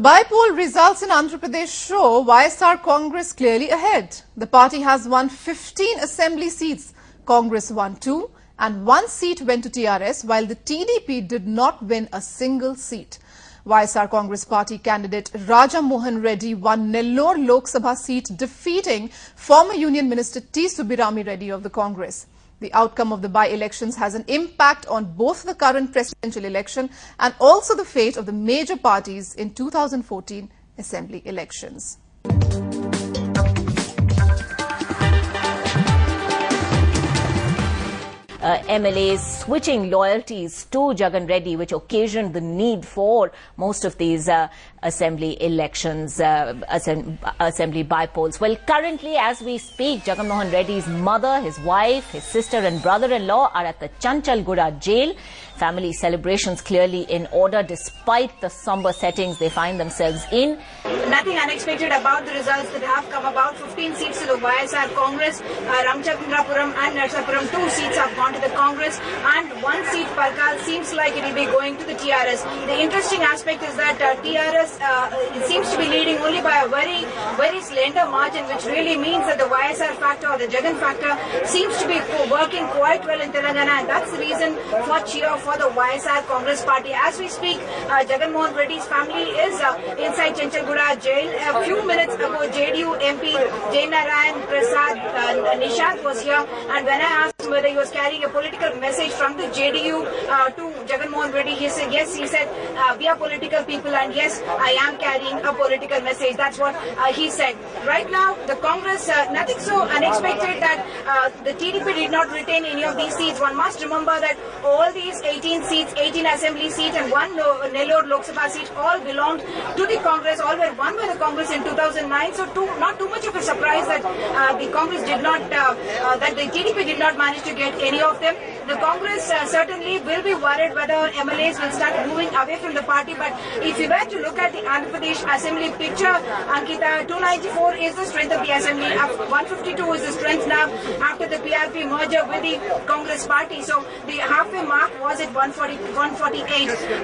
By-poll results in Andhra Pradesh show YSR Congress clearly ahead. The party has won 15 assembly seats. Congress won 2 and 1 seat went to TRS, while the TDP did not win a single seat. YSR Congress party candidate Raja Mohan Reddy won Nellore Lok Sabha seat, defeating former Union Minister T. Subirami Reddy of the Congress. The outcome of the by-elections has an impact on both the current presidential election and also the fate of the major parties in 2014 assembly elections. MLAs switching loyalties to Jagan Reddy, which occasioned the need for most of these assembly elections, assembly by-polls. Well, currently, as we speak, Jagan Mohan Reddy's mother, his wife, his sister and brother-in-law are at the Chanchalguda jail. Family celebrations clearly in order despite the somber settings they find themselves in. Nothing unexpected about the results that have come about. 15 seats to the YSR Congress, Ramachandrapuram and Narsapuram, 2 seats have gone to the Congress, and 1 seat, Parkal, seems like it will be going to the TRS. The interesting aspect is that TRS seems to be leading only by a very slender margin, which really means that the YSR factor or the Jagan factor seems to be working quite well in Telangana, and that's the reason for cheer for the YSR Congress party. As we speak, Jagan Mohan Reddy's family is inside Chanchalguda jail. A few minutes ago, JDU MP Jay Narayan Prasad Nishant was here, and when I asked him whether he was carrying a political message from the JDU to Jagan Mohan Reddy, he said yes. He said we are political people, and yes, I am carrying a political message. That's what he said. Right now, the Congress, nothing so unexpected that the TDP did not retain any of these seats. One must remember that all these 18 seats, 18 assembly seats and 1 Nellore Lok Sabha seat all belonged to the Congress, all were won by the Congress in 2009. So not too much of a surprise that the Congress did not, that the TDP did not manage to get any of them. The Congress certainly will be worried whether MLAs will start moving away from the party. But if you were to look at the Andhra Pradesh assembly picture, Ankita, 294 is the strength of the assembly. 152 is the strength now after the PRP merger with the Congress party. So the halfway mark was at 148.